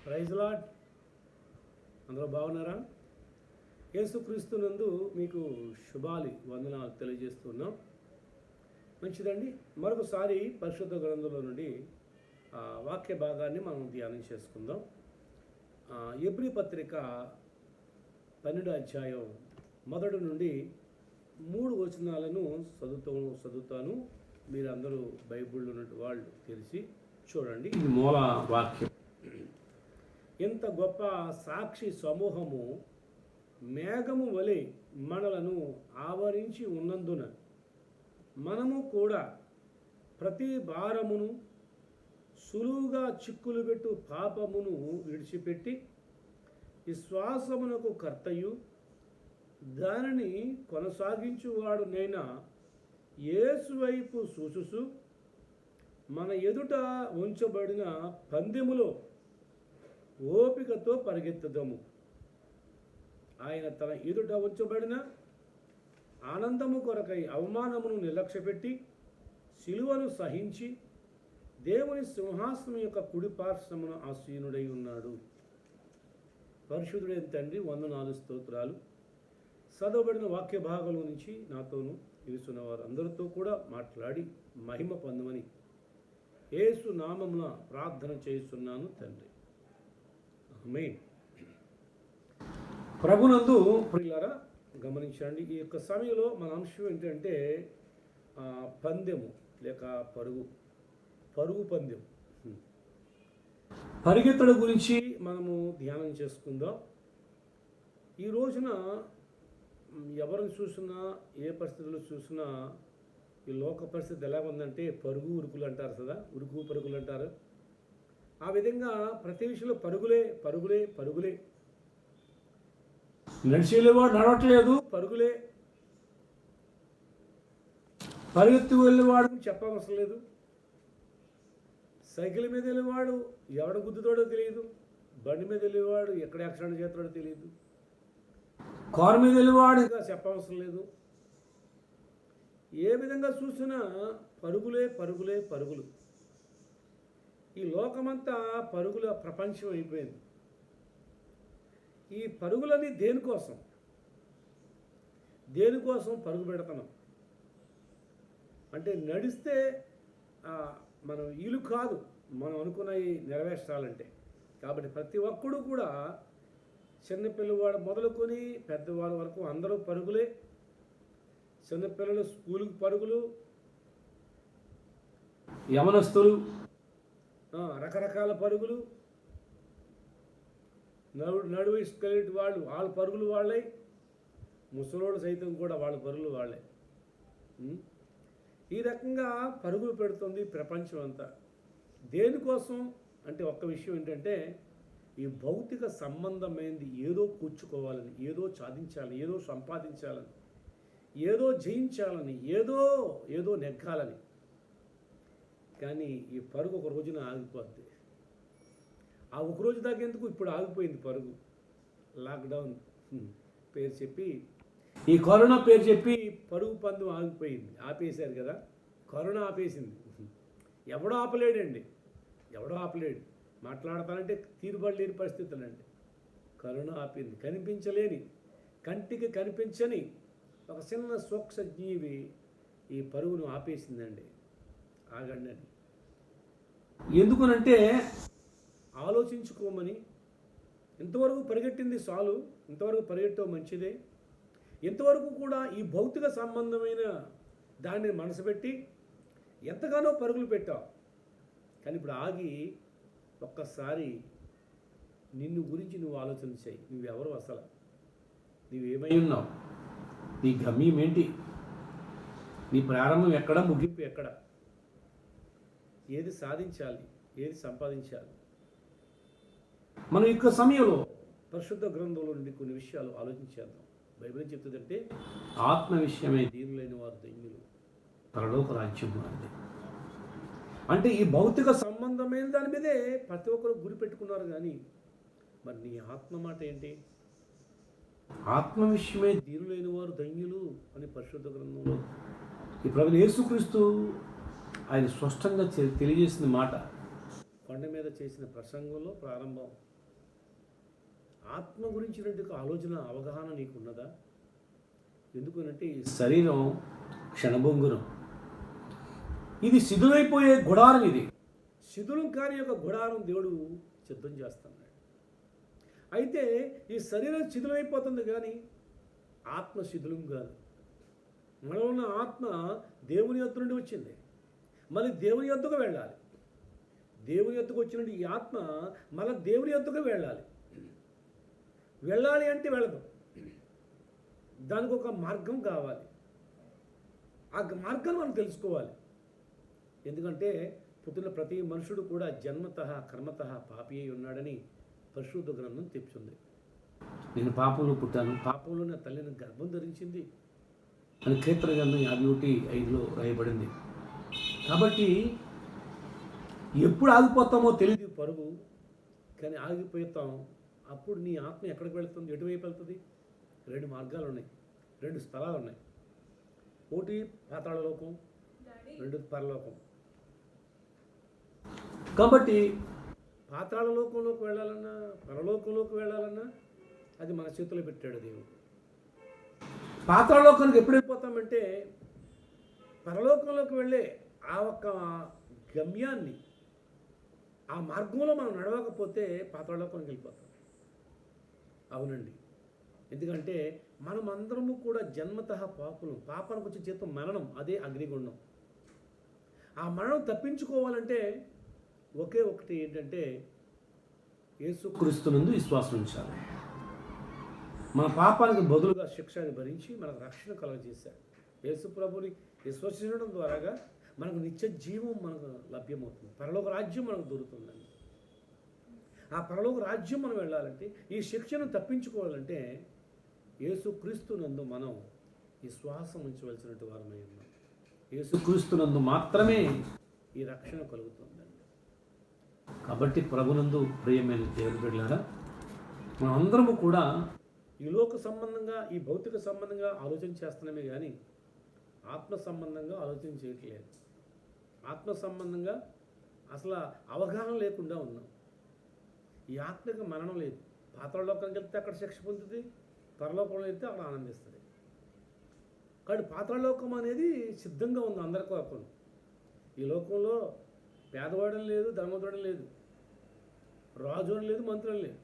Praise lord. అందరూ బాగున్నారా? యేసుక్రీస్తునందు మీకు శుభాలు వందనాలు తెలియజేస్తున్నాం. మంచిదండి. మరొకసారి పరిశుద్ధ గ్రంథంలో నుండి వాక్య భాగాన్ని మనం ధ్యానం చేసుకుందాం. ఎబ్రీ పత్రిక 12వ అధ్యాయం 1 నుండి 3 వచనాలను చదువుతాను. మీరందరూ బైబిల్లో ఉన్న వాళ్ళు తెలిసి చూడండి. ఇది మూల వాక్యం. ఎంత గొప్ప సాక్షి సమూహము మేఘము వలె మనలను ఆవరించి ఉన్నందున మనము కూడా ప్రతి భారమును సులువుగా చిక్కులు పెట్టు పాపమును విడిచిపెట్టి విశ్వాసమునకు కర్తయు దానిని కొనసాగించువాడునైనా యేసు వైపు చూచుచు మన ఎదుట ఉంచబడిన పందెములో ఓపికతో పరిగెత్తుదము. ఆయన తన ఎదుట ఉంచబడిన ఆనందము కొరకై అవమానమును నిర్లక్ష్యపెట్టి సిలువను సహించి దేవుని సింహాసనం యొక్క కుడి పార్శ్వమున ఆసీనుడై ఉన్నాడు. పరిశుద్ధుడైన తండ్రి, వందనాలు, స్తోత్రాలు. చదవబడిన వాక్య భాగంలో నుంచి నాతోనూ నిలుచున్న వారు అందరితో కూడా మాట్లాడి మహిమ పొందమని యేసు నామమున ప్రార్థన చేస్తున్నాను తండ్రి. ఆమేన్. ప్రభునందు ప్రియులారా, గమనించండి. ఈ యొక్క సమయంలో మన అంశం ఏంటంటే పందెము లేక పరుగు పందెం, పరిగెత్తడం గురించి మనము ధ్యానం చేసుకుందాం. ఈ రోజున ఎవరిని చూసినా, ఏ పరిస్థితుల్లో చూసినా ఈ లోక పరిస్థితి ఎలా ఉందంటే పరుగు ఉరుకులు అంటారు కదా, ఉరుకు పరుగులు అంటారు. ఆ విధంగా ప్రతి విషయంలో పరుగులే పరుగులే పరుగులే. నడిచేవాడు నడవట్లేదు, పరుగులే. పరిగెత్తి వెళ్ళేవాడు చెప్పవసరం లేదు. సైకిల్ మీద వెళ్ళేవాడు ఎవడ గుద్దుతాడో తెలియదు, బండి మీద వెళ్ళేవాడు ఎక్కడ యాక్సిడెంట్ చేస్తాడో తెలియదు, కారు మీద వెళ్ళేవాడు ఇంకా చెప్పవసరం లేదు. ఏ విధంగా చూసినా పరుగులే పరుగులే పరుగులు. ఈ లోకమంతా పరుగుల ప్రపంచం అయిపోయింది. ఈ పరుగులని దేనికోసం పరుగు పెడుతున్నాం అంటే, నడిస్తే మనం ఇల్లు కాదు మనం అనుకున్నవి నెరవేర్చాలంటే. కాబట్టి ప్రతి ఒక్కడు కూడా చిన్నపిల్లవాడు మొదలుకొని పెద్దవాళ్ళ వరకు అందరూ పరుగులే. చిన్నపిల్లలు స్కూలుకు పరుగులు, యవనస్తులు రకరకాల పరుగులు, నడువు స్కెలిట్ వాళ్ళ పరుగులు వాళ్ళే, ముసలోడు సైతం కూడా వాళ్ళ పరుగులు వాళ్ళే. ఈ రకంగా పరుగులు పెడుతుంది ప్రపంచం అంతా. దేనికోసం అంటే ఒక్క విషయం ఏంటంటే, ఈ భౌతిక సంబంధమైనది ఏదో కూర్చుకోవాలని, ఏదో సాధించాలని, ఏదో సంపాదించాలని, ఏదో జయించాలని, ఏదో నెగ్గాలని. కానీ ఈ పరుగు ఒక రోజున ఆగిపోద్ది. ఆ ఒక రోజు దాకా ఎందుకు, ఇప్పుడు ఆగిపోయింది పరుగు. లాక్డౌన్ పేరు చెప్పి, ఈ కరోనా పేరు చెప్పి పరుగు పందెం ఆగిపోయింది. ఆపేశారు కదా, కరోనా ఆపేసింది. ఎవడో ఆపలేడు. మాట్లాడతానంటే తీరుబడలేని పరిస్థితులండి. కరోనా ఆపింది. కనిపించలేని, కంటికి కనిపించని ఒక చిన్న సూక్ష్మ జీవి ఈ పరుగును ఆపేసిందండి. ఆగండి అని. ఎందుకనంటే ఆలోచించుకోమని. ఇంతవరకు పరిగెట్టింది చాలు, ఇంతవరకు పరిగెట్టడం మంచిదే. ఇంతవరకు కూడా ఈ భౌతిక సంబంధమైన దాన్ని మనసు పెట్టి ఎంతగానో పరుగులు పెట్టావు. కానీ ఇప్పుడు ఆగి ఒక్కసారి నిన్ను గురించి నువ్వు ఆలోచన చేయి. నువ్వెవరు అసలు? నువ్వేమై ఉన్నావు? నీ గమ్యం ఏంటి? నీ ప్రారంభం ఎక్కడ, ముగింపు ఎక్కడ? ఏది సాధించాలి, ఏది సంపాదించాలి? మనం యొక్క సమయంలో పరిశుద్ధ గ్రంథంలో నుండి కొన్ని విషయాలు ఆలోచించేద్దాం. బైబిల్ ఏం చెప్తుందంటే, ఆత్మ విషయమే దీనులైన వారు ధన్యులు, పరలోక రాజ్యం వారిది. అంటే ఈ భౌతిక సంబంధమైన దాని మీదే ప్రతి ఒక్కరు గురి పెట్టుకున్నారు. కానీ మరి నీ ఆత్మ మాట ఏంటి? ఆత్మ విషయమే దీనులైన వారు ధన్యులు అని పరిశుద్ధ గ్రంథంలో ఈ ప్రభువు యేసుక్రీస్తు ఆయన స్పష్టంగా తెలియజేసిన మాట. కొండ మీద చేసిన ప్రసంగంలో ప్రారంభం ఆత్మ గురించినటువంటి ఆలోచన అవగాహన నీకున్నదా? ఎందుకనంటే ఈ శరీరం క్షణభంగురం, ఇది శిథిలైపోయే గుడారం. ఇది శిథిలం కాని యొక్క గుడారం దేవుడు సిద్ధం చేస్తున్నాడు. అయితే ఈ శరీరం శిథిలమైపోతుంది కానీ ఆత్మ శిథిలం కాదు. మనలో ఉన్న ఆత్మ దేవుని యొద్ద నుండి వచ్చింది, మళ్ళీ దేవుని యొద్దకు వెళ్ళాలి. దేవుని యొద్దకు వచ్చినట్టు ఈ ఆత్మ మళ్ళీ దేవుని యొద్దకు వెళ్ళాలి. వెళ్ళాలి అంటే వెళ్ళదు, దానికి ఒక మార్గం కావాలి. ఆ మార్గాన్ని మనం తెలుసుకోవాలి. ఎందుకంటే పుట్టిన ప్రతి మనుషుడు కూడా జన్మతః కర్మతః పాపి అయి ఉన్నాడని పరిశుద్ధ గ్రంథం చెప్తుంది. నేను పాపంలో పుట్టాను, పాపంలో నా తల్లిని గర్భం ధరించింది అని కీర్తన గ్రంథం 51:5లో రాయబడింది. కాబట్టి ఎప్పుడు ఆగిపోతామో తెలియదు పరుగు, కానీ ఆగిపోతాం. అప్పుడు నీ ఆత్మ ఎక్కడికి వెళుతుంది, ఎటువైపు వెళ్తుంది? 2 మార్గాలు ఉన్నాయి, 2 స్థలాలు ఉన్నాయి. ఒకటి పాతాళలోకం, 2 పరలోకం. కాబట్టి పాతాళలోకంలోకి వెళ్ళాలన్నా పరలోకంలోకి వెళ్ళాలన్నా అది మన చేతిలో పెట్టాడు దేవుడు. పాతాళలోకానికి ఎప్పుడు వెళ్ళిపోతామంటే పరలోకంలోకి వెళ్ళే ఆ ఒక్క గమ్యాన్ని, ఆ మార్గంలో మనం నడవకపోతే పాతాళలోకానికి వెళ్ళిపోతాం. అవునండి, ఎందుకంటే మనమందరము కూడా జన్మతః పాపులు. పాపానికి వచ్చే జీతం మరణం, అదే అగ్నిగుండం. ఆ మరణం తప్పించుకోవాలంటే ఒకే ఒకటి ఏంటంటే యేసుక్రీస్తునందు విశ్వాసం ఉంచాలి. మన పాపానికి బదులుగా శిక్షని భరించి మనకు రక్షణ కలుగజేశాడు. యేసు ప్రభుని విశ్వసించడం ద్వారాగా మనకు నిత్య జీవం మనకు లభ్యమవుతుంది, పరలోక రాజ్యం మనకు దొరుకుతుందండి. ఆ పరలోక రాజ్యం మనం వెళ్ళాలంటే, ఈ శిక్షను తప్పించుకోవాలంటే యేసుక్రీస్తునందు మనం విశ్వాసం ఉంచవలసినటువంటి వారమై ఉన్నాం. యేసుక్రీస్తునందు మాత్రమే ఈ రక్షణ కలుగుతుందండి. కాబట్టి ప్రభునందు ప్రియమైన దేవుని బిడ్డలారా, మనందరము కూడా ఈ లోక సంబంధంగా, ఈ భౌతిక సంబంధంగా ఆలోచన చేస్తున్నామే కానీ ఆత్మ సంబంధంగా ఆలోచన చేయట్లేదు. ఆత్మ సంబంధంగా అసలు అవగాహన లేకుండా ఉన్నాం. ఈ ఆత్మకి మరణం లేదు. పాతాళలోకానికి వెళ్తే అక్కడ శిక్ష పొందుతుంది, పరలోకంలో వెళ్తే అక్కడ ఆనందిస్తుంది. కాబట్టి పాతాళలోకం అనేది సిద్ధంగా ఉంది అందరి కొరకు. ఈ లోకంలో పేదవాడని లేదు, ధర్మవాడని లేదు, రాజు అని లేదు, మంత్రి అని లేదు.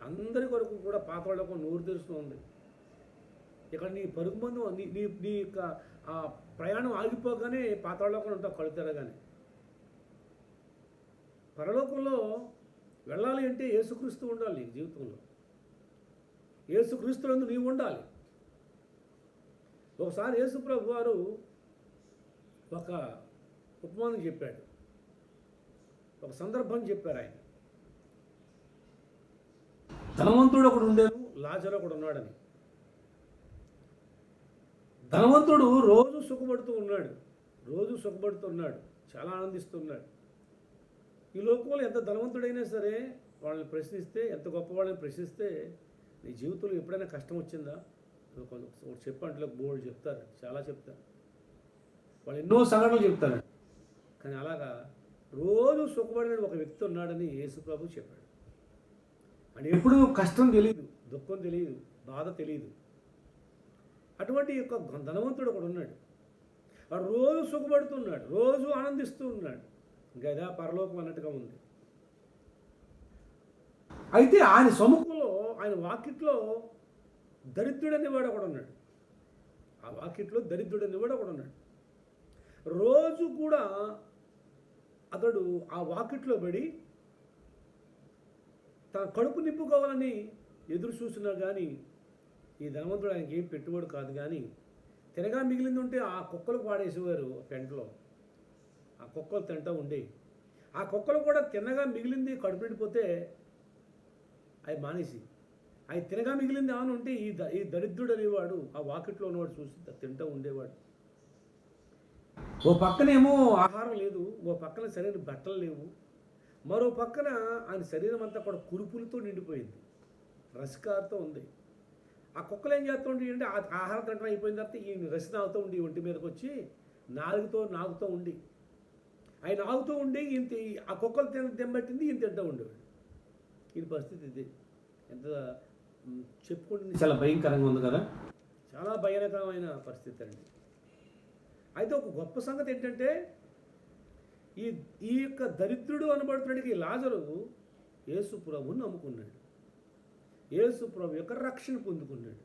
అందరి కొరకు కూడా పాతాళలోకం నోరు తెరుస్తూ ఉంది. ఇక్కడ నీ పరుగు మందు నీ యొక్క ఆ ప్రయాణం ఆగిపోగానే పాతాళలోకం ఉంటావు కళ్ళు తెరగానే. పరలోకంలో వెళ్ళాలి అంటే యేసుక్రీస్తు ఉండాలి నీ జీవితంలో. యేసుక్రీస్తునందు నీవు ఉండాలి. ఒకసారి యేసు ప్రభు వారు ఒక ఉపమానం చెప్పాడు, ఒక సందర్భం చెప్పారు. ఆయన ధనవంతుడు ఒకడు ఉండేను, లాజరు ఒకడు ఉన్నాడని. ధనవంతుడు రోజు సుఖపడుతున్నాడు, చాలా ఆనందిస్తున్నాడు. ఈ లోకంలో ఎంత ధనవంతుడైనా సరే వాళ్ళని ప్రశ్నిస్తే, ఎంత గొప్పవాళ్ళని ప్రశ్నిస్తే, నీ జీవితంలో ఎప్పుడైనా కష్టం వచ్చిందా ఒకటి చెప్పంటే బోల్డ్ చెప్తారు, చాలా చెప్తారు. వాళ్ళు ఎన్నో సంఘటనలు చెప్తారు. కానీ అలాగా రోజు సుఖపడిన ఒక వ్యక్తి ఉన్నాడని యేసు ప్రభు చెప్పాడు. అంటే ఎప్పుడు కష్టం తెలియదు, దుఃఖం తెలియదు, బాధ తెలియదు. అటువంటి యొక్క ధనవంతుడు ఒకడు ఉన్నాడు. వాడు రోజు సుఖపడుతున్నాడు, రోజు ఆనందిస్తూ ఉన్నాడు. గదా పరలోకం అన్నట్టుగా ఉంది. అయితే ఆయన సముఖంలో, ఆయన వాకిట్లో దరిద్రుడనేవాడు ఒకడు ఉన్నాడు. ఆ వాకిట్లో దరిద్రుడనేవాడు ఒకడు ఉన్నాడు. రోజు కూడా అతడు ఆ వాకిట్లో పడి తన కడుపు నింపుకోవాలని ఎదురు చూసినా కానీ ఈ ధనవంతుడు ఆయనకి ఏం పెట్టుబడి కాదు. కానీ తినగా మిగిలింది ఉంటే ఆ కుక్కలకు వాడేసేవారు పెంటలో. ఆ కుక్కలు తింటూ ఉండి, ఆ కుక్కలు కూడా తినగా మిగిలింది కడుపు నిండిపోతే అవి మానేసి, అవి తినగా మిగిలింది అని ఉంటే ఈ దరిద్రుడు అనేవాడు ఆ వాకిట్లో ఉన్నవాడు చూసి తింటూ ఉండేవాడు. ఓ పక్కనేమో ఆహారం లేదు, ఓ పక్కన సరైన బట్టలు లేవు, మరో పక్కన ఆయన శరీరం అంతా కూడా కురుపులతో నిండిపోయింది, రసికారుతో ఉంది. ఆ కుక్కలు ఏం చేస్తూ ఉండి అంటే ఆహారం తినడం అయిపోయిన తర్వాత ఈ రసి నాగుతూ ఉండి ఒంటి మీదకి వచ్చి నాగుతూ ఉండి, ఆయన ఆగుతూ ఉండి ఇంత ఆ కుక్కలు తినబట్టింది ఈయన తింటూ ఉండేవాడు. ఈయన పరిస్థితి ఇది. ఎంత చెప్పుకుంటుంది చాలా భయంకరంగా ఉంది కదా, చాలా భయానకరమైన పరిస్థితి అండి. అయితే ఒక గొప్ప సంగతి ఏంటంటే ఈ ఈ యొక్క దరిద్రుడు అనబడుతున్నడికి లాజరు యేసు ప్రభువుని నమ్ముకున్నాడు, యేసు ప్రభు యొక్క రక్షణ పొందుకున్నాడు.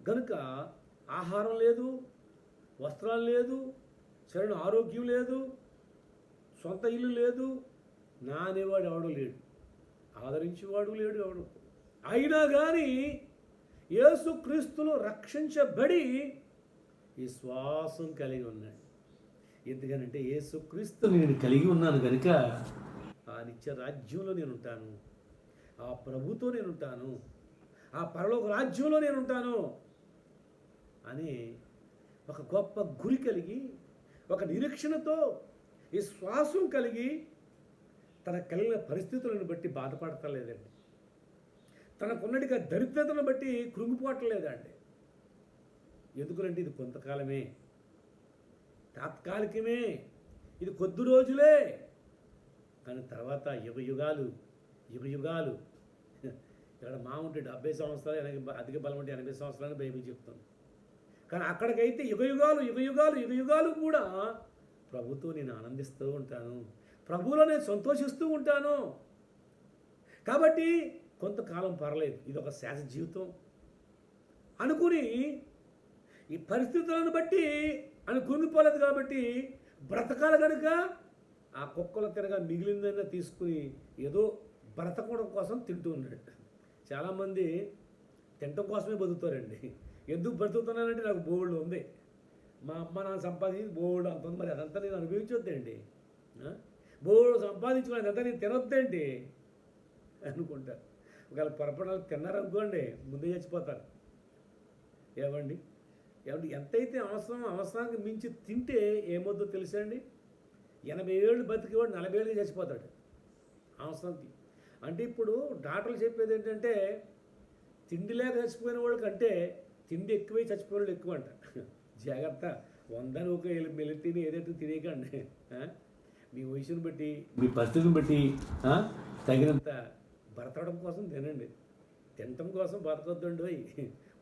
గనుక ఆహారం లేదు, వస్త్రాలు లేదు, సరైన ఆరోగ్యం లేదు, సొంత ఇల్లు లేదు, నా అనేవాడు ఎవడు లేడు, ఆదరించేవాడు లేడు ఎవడు. అయినా కానీ యేసుక్రీస్తును రక్షించబడి విశ్వాసం కలిగి ఉన్నాడు. ఎందుకనంటే యేసుక్రీస్తు నేను కలిగి ఉన్నాను కనుక ఆ నిత్య రాజ్యంలో నేను ఉంటాను, ఆ ప్రభుతో నేను ఉంటాను, ఆ పరలోక రాజ్యంలో నేను ఉంటాను అని ఒక గొప్ప గురి కలిగి, ఒక నిరీక్షణతో విశ్వాసం కలిగి తన కలిగిన పరిస్థితులను బట్టి బాధపడతలేదండి, తనకున్నటిగా దరిద్రతను బట్టి కృంగిపోవట్లేదండి. ఎందుకంటే ఇది కొంతకాలమే, తాత్కాలికమే, ఇది కొద్ది రోజులే, కానీ తర్వాత యుగ యుగాలు ఇక్కడ మా ఉంటే 70 సంవత్సరాలు, అధిక బలం అంటే 80 సంవత్సరాలు బైబిల్ చెప్తుంది. కానీ అక్కడికైతే యుగ యుగాలు కూడా ప్రభుతో నేను ఆనందిస్తూ ఉంటాను, ప్రభువులో నేను సంతోషిస్తూ ఉంటాను. కాబట్టి కొంతకాలం పర్లేదు, ఇది ఒక శాశ్వత జీవితం అనుకుని ఈ పరిస్థితులను బట్టి అని కృంగిపోలేదు. కాబట్టి బ్రతకాలి కనుక ఆ కుక్కల తినగా మిగిలిందైనా తీసుకుని ఏదో బ్రతకడం కోసం తింటూ ఉన్నాడు. చాలామంది తినటం కోసమే బతుకుతారండి. ఎందుకు బ్రతుకుతున్నానంటే నాకు బోల్డ్ ఉంది, మా అమ్మ నాన్న సంపాదించి బోల్డ్ అంత ఉంది, మరి అదంతా నేను అనుభవించొద్దండి, బోల్డ్ సంపాదించుకుని అదంతా నేను తినొద్దండి అనుకుంటారు. ఒకవేళ పొరపడాలు తిన్నారనుకోండి ముందే చచ్చిపోతారు. ఏమండి ఎంతైతే అవసరానికి మించి తింటే ఏమొద్దో తెలుసా అండి, 80 ఏళ్ళు బతికేవాడు 40 ఏళ్ళకి చచ్చిపోతాడు అవసరానికి. అంటే ఇప్పుడు డాక్టర్లు చెప్పేది ఏంటంటే తిండి లేక చచ్చిపోయిన వాళ్ళకంటే తిండి ఎక్కువై చచ్చిపోయిన వాళ్ళు ఎక్కువ అంట. జాగ్రత్త, 100 ఒక మెలిటిని ఏదైతే తినేయకండి. మీ వయసును బట్టి, మీ పరిస్థితిని బట్టి తగినంత బ్రతకడం కోసం తినండి, తినటం కోసం బ్రతకొద్దండి.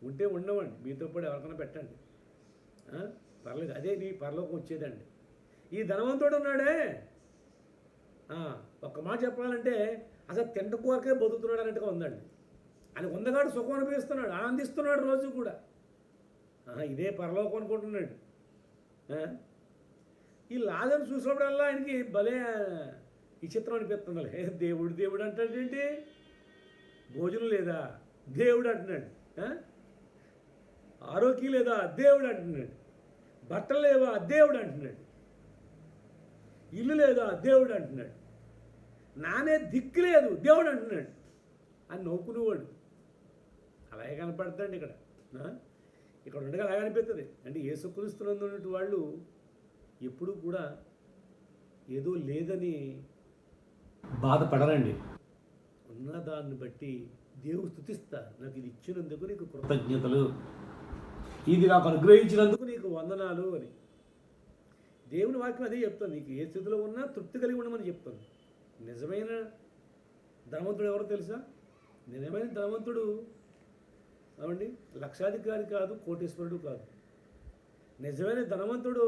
ఉంటే ఉండవండి, మీతో పాటు ఎవరికైనా పెట్టండి, పర్లేదు, అదే నీ పరలోకం వచ్చేదండి. ఈ ధనవంతుడు ఉన్నాడే, ఒక్క మాట చెప్పాలంటే అసలు తింట కోరికే బతుకుతున్నాడు అన్నట్టుగా ఉందండి. ఆయన ఉందగాడు సుఖం అనుభవిస్తున్నాడు, ఆనందిస్తున్నాడు రోజు కూడా. ఇదే పరలోకం అనుకుంటున్నాడు. ఈ లాజరు చూసినప్పుడల్లా ఆయనకి భలే విచిత్రం అనిపిస్తుంది. దేవుడు అంటాడేంటి, భోజనం లేదా దేవుడు అంటున్నాడు, ఆరోగ్యం లేదా దేవుడు అంటున్నాడు, బట్టలు లేవా దేవుడు అంటున్నాడు, ఇల్లు లేదా దేవుడు అంటున్నాడు, నానే దిక్కు లేదు దేవుడు అంటున్నాడు అని నవ్వుకునేవాడు. అలాగే కనపడతాండి ఇక్కడ ఉండగా అలాగే అనిపిస్తుంది. అంటే యేసుక్రీస్తునందు ఉన్నటువంటి వాళ్ళు ఎప్పుడు కూడా ఏదో లేదని బాధపడరండి. ఉన్న దాన్ని బట్టి దేవుడు స్తుతిస్తా, నాకు ఇది ఇచ్చినందుకు నీకు కృతజ్ఞతలు, ఇది నాకు అనుగ్రహించినందుకు నీకు వందనాలు అని దేవుని వాక్యం అదే చెప్తుంది. నీకు ఏ స్థితిలో ఉన్నా తృప్తి కలిగి ఉండమని చెప్తుంది. నిజమైన ధనవంతుడు ఎవరో తెలుసా? నిజమైన ధనవంతుడు అవండి లక్షాధికారి కాదు, కోటీశ్వరుడు కాదు. నిజమైన ధనవంతుడు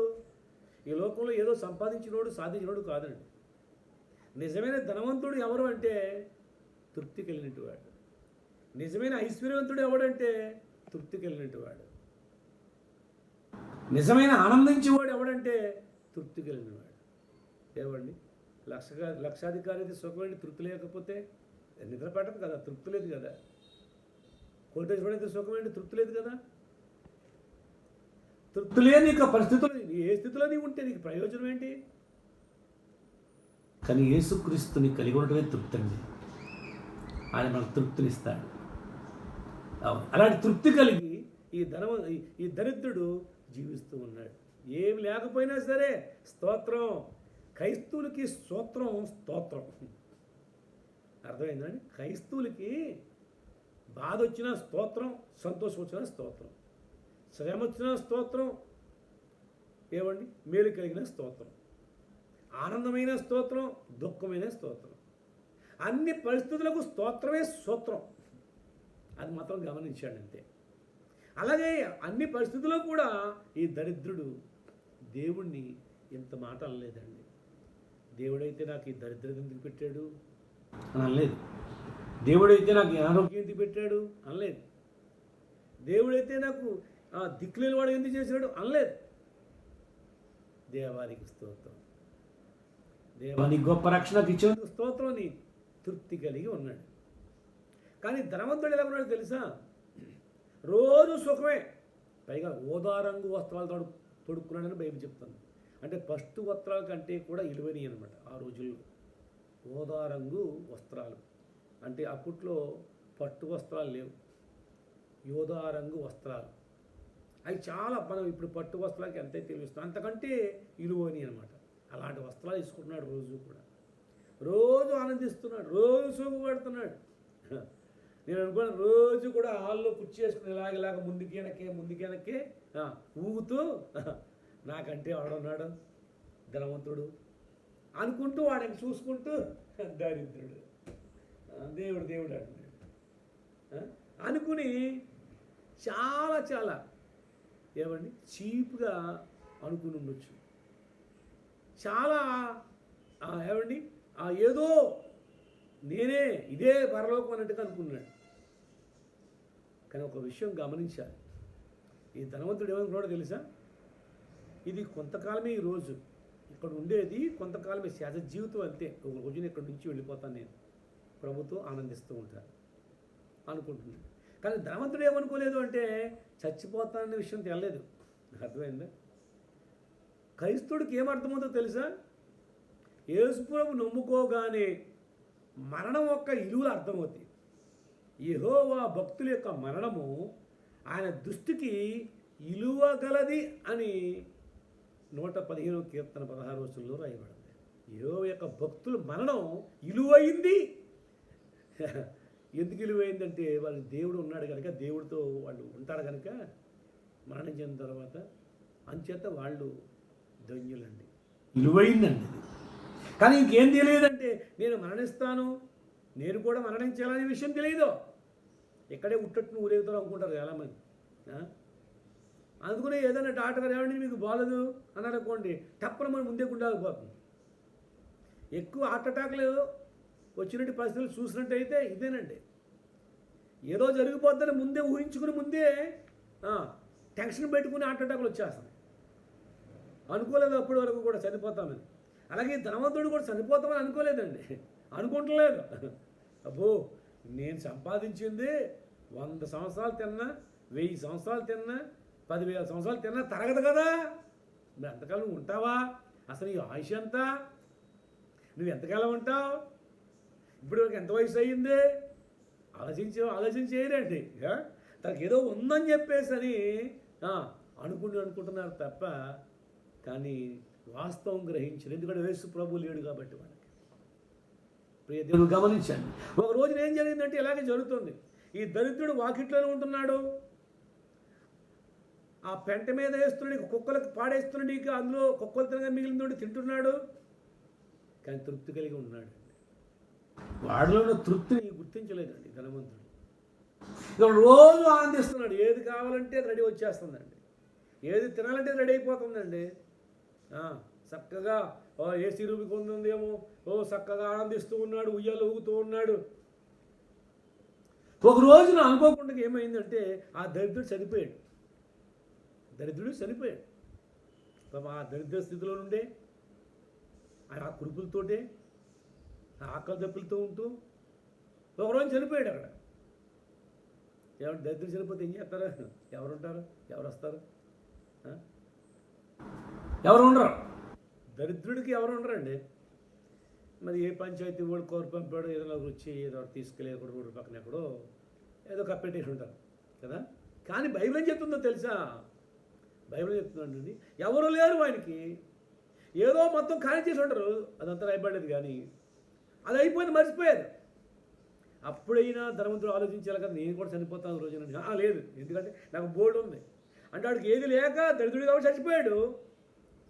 ఈ లోకంలో ఏదో సంపాదించినోడు సాధించినోడు కాదండి. నిజమైన ధనవంతుడు ఎవరు అంటే తృప్తి కలిగినట్టువాడు. నిజమైన ఐశ్వర్యవంతుడు ఎవడంటే తృప్తి కలిగినట్టువాడు. నిజమైన ఆనందించేవాడు ఎవడంటే తృప్తి కలిగినవాడు. ఏవండి లక్షాధికారి అయితే సుఖమైన తృప్తి లేకపోతే నిద్ర పట్టదు కదా, తృప్తి లేదు కదా. కోటేశ్వరుడు అయితే సుఖమైన తృప్తి లేదు కదా. తృప్తి లేని నీకు పరిస్థితులు, ఏ స్థితిలో నీవు ఉంటే నీకు ప్రయోజనం ఏంటి? కానీ యేసుక్రీస్తుని కలిగి ఉండటమే తృప్తి అండి. ఆయన మనకు తృప్తినిస్తాడు. అలాంటి తృప్తి కలిగి ఈ దరిద్రుడు జీవిస్తూ ఉన్నాడు. ఏమి లేకపోయినా సరే స్తోత్రం. క్రైస్తవులకి స్తోత్రం. అర్థమైందండి? క్రైస్తవులకి బాధ వచ్చినా స్తోత్రం, సంతోషం వచ్చినా స్తోత్రం, శ్రమ వచ్చినా స్తోత్రం, ఏమండి మేలు కలిగిన స్తోత్రం, ఆనందమైన స్తోత్రం, దుఃఖమైన స్తోత్రం. అన్ని పరిస్థితులకు స్తోత్రమే సూత్రం. అది మాత్రం గమనించాడు అంతే. అలాగే అన్ని పరిస్థితుల్లో కూడా ఈ దరిద్రుడు దేవుణ్ణి ఇంత మాట అనలేదండి. దేవుడైతే నాకు ఈ దరిద్రత ఎందుకు పెట్టాడు అని అనలేదు. దేవుడైతే నాకు ఈ అనారోగ్యం ఎందుకు పెట్టాడు అనలేదు. దేవుడైతే నాకు దిక్కులేని వాడు ఎందుకు చేశాడు అనలేదు. దేవానికి స్తోత్రం, దేవానికి గొప్ప రక్షణకు ఇచ్చేందుకు స్తోత్రం అని తృప్తి కలిగి ఉన్నాడు. కానీ ధనవంతుడు ఎలా ఉన్నాడు తెలుసా? రోజు సుఖమే, పైగా ఓదారంగు వస్త్రాలు తొడుక్కున్నాడని బైబిల్ చెప్తుంది. అంటే పట్టు వస్త్రాల కంటే కూడా విలువైనవి అనమాట ఆ రోజుల్లో. ఓదారంగు వస్త్రాలు అంటే అప్పట్లో పట్టు వస్త్రాలు లేవు, యోధారంగు వస్త్రాలు. అవి చాలా, మనం ఇప్పుడు పట్టు వస్త్రాలకి ఎంతైతే తెలుస్తాం అంతకంటే విలువైనవి అనమాట. అలాంటి వస్త్రాలు తీసుకుంటున్నాడు రోజు కూడా, రోజు ఆనందిస్తున్నాడు, రోజు సుఖపడుతున్నాడు. నేను అనుకున్నాను రోజు కూడా హాల్లో కుర్చీ చేసుకుని ఇలాగ ముందుకెనకే ఊగుతూ నాకంటే వాడున్నాడు ధనవంతుడు అనుకుంటూ వాడిని చూసుకుంటూ దరిద్రుడు దేవుడు అంటున్నాడు అనుకుని చాలా ఏమండి చీప్గా అనుకుని ఉండొచ్చు. చాలా ఏమండి ఏదో నేనే ఇదే పరలోకం అన్నట్టుగా అనుకున్నాడు. కానీ ఒక విషయం గమనించాలి. ఈ ధనవంతుడు ఏమనుకున్నాడో తెలుసా? ఇది కొంతకాలమే, ఈ రోజు ఇక్కడ ఉండేది కొంతకాలమే, శాశ్వత జీవితం అంతే. ఒక రోజున ఇక్కడి నుంచి వెళ్ళిపోతాను నేను, ప్రభుతో ఆనందిస్తూ ఉంటాను అనుకుంటున్నాడు. కానీ ధనవంతుడు ఏమనుకోలేదు అంటే చచ్చిపోతాననే విషయం తెలియలేదు. అర్థమైందా? క్రైస్తవుడికి ఏమర్థమవుతుందో తెలుసా? యేసుప్రభు నమ్ముకోగానే మరణం యొక్క విలువలు అర్థమవుతాయి. యెహోవా భక్తుల యొక్క మరణము ఆయన దృష్టికి విలువగలది అని 115వ కీర్తన 16వ వచనంలో రాయబడింది. యెహోవా యొక్క భక్తుల మరణం విలువైంది. ఎందుకు విలువైందంటే వాళ్ళకి దేవుడు ఉన్నాడు కనుక, దేవుడితో వాళ్ళు ఉంటారు కనుక మరణించిన తర్వాత అంచేత వాళ్ళు ధన్యులండి, విలువైందండి. కానీ ఇంకేం తెలియదంటే నేను మరణిస్తాను, నేను కూడా మరణించాలనే విషయం తెలియదు. ఇక్కడే ఉట్టట్టును ఊరేగుతారు అనుకుంటారు చాలామంది. అందుకనే ఏదైనా డాక్టర్ గారు ఏమండి మీకు బాగలేదు అని అనుకోండి, టప్పన మనం ముందే గుండాలిపోతుంది. ఎక్కువ హార్ట్ అటాక్లు వచ్చినట్టు పరిస్థితులు చూసినట్టయితే ఇదేనండి. ఏదో జరిగిపోద్దని ముందే ఊహించుకుని ముందే టెన్షన్ పెట్టుకుని హార్ట్ అటాక్లు వచ్చేస్తాయి. అనుకోలేదు అప్పటి వరకు కూడా చనిపోతామని. అలాగే ధనవంతుడు కూడా చనిపోతామని అనుకోలేదండి, అనుకుంటలేదు. అబ్బో నేను సంపాదించింది 100 సంవత్సరాలు తిన్నా, 1000 సంవత్సరాలు తిన్నా, 10,000 సంవత్సరాలు తిన్నా తరగదు కదా. నువ్వు ఎంతకాలం ఉంటావా? అసలు ఈ ఆయుష్ ఎంత? నువ్వు ఎంతకాలం ఉంటావు? ఇప్పుడు ఎంత వయసు అయ్యింది? ఆలోచించేయరండి. తనకి ఏదో ఉందని చెప్పేసి అని అనుకుంటున్నారు తప్ప, కానీ వాస్తవం గ్రహించరు. ఎందుకంటే యేసు ప్రభు లేడు కాబట్టి వాళ్ళకి. ప్రియ దేవుడు గమనించండి. ఒక రోజున ఏం జరిగిందంటే ఇలాగే జరుగుతుంది. ఈ దరిద్రుడు వాకిట్లోనే ఉంటున్నాడు. ఆ పెంట మీద వేస్తున్నాడు, కుక్కలకు పాడేస్తున్నాడు, ఇక అందులో కుక్కలు తినగా మిగిలిన తింటున్నాడు. కానీ తృప్తి కలిగి ఉన్నాడు. వాడిలో ఉన్న తృప్తిని గుర్తించలేదండి ధనవంతుడు. ఇక రోజు ఆనందిస్తున్నాడు. ఏది కావాలంటే రెడీ వచ్చేస్తుందండి, ఏది తినాలంటే రెడీ అయిపోతుందండి. చక్కగా ఏసీ రూమ్కి ఉందేమో, చక్కగా ఆనందిస్తూ ఉన్నాడు, ఉయ్యాలు ఊగుతూ ఉన్నాడు. ఒక రోజున అనుకోకుండా ఏమైందంటే ఆ దరిద్రుడు చనిపోయాడు. ఆ దరిద్ర స్థితిలో నుండే ఆ కురుపులతోటే ఆకలి దప్పులతో ఉంటూ ఒకరోజు చనిపోయాడు. అక్కడ ఎవరు దరిద్రుడు చనిపోతే ఏం చేస్తారు? ఎవరుంటారు? ఎవరు వస్తారు? ఎవరు ఉండరు. దరిద్రుడికి ఎవరు ఉండరండి. మరి ఏ పంచాయతీ వాడు కోరు పంపాడు, ఏదైనా వచ్చి ఏదో తీసుకెళ్ళి రోడ్డు పక్కన ఎక్కడో ఏదో కప్పెట్టేసి ఉంటారు కదా. కానీ బైబిల్ ఏం చెప్తుందో తెలుసా? బైబిల్ చెప్తున్నాండి, ఎవరు లేరు ఆయనకి. ఏదో మొత్తం ఖాళీ చేసి ఉంటారు, అదంతా రాయబడలేదు. కానీ అది అయిపోయింది, మర్చిపోయారు. అప్పుడైనా ధనవంతుడు ఆలోచించాలి కదా, నేను కూడా చనిపోతాను రోజున. లేదు, ఎందుకంటే నాకు బోర్డు ఉంది అంటే వాడికి ఏది లేక దరిద్రుడు కాబట్టి చచ్చిపోయాడు.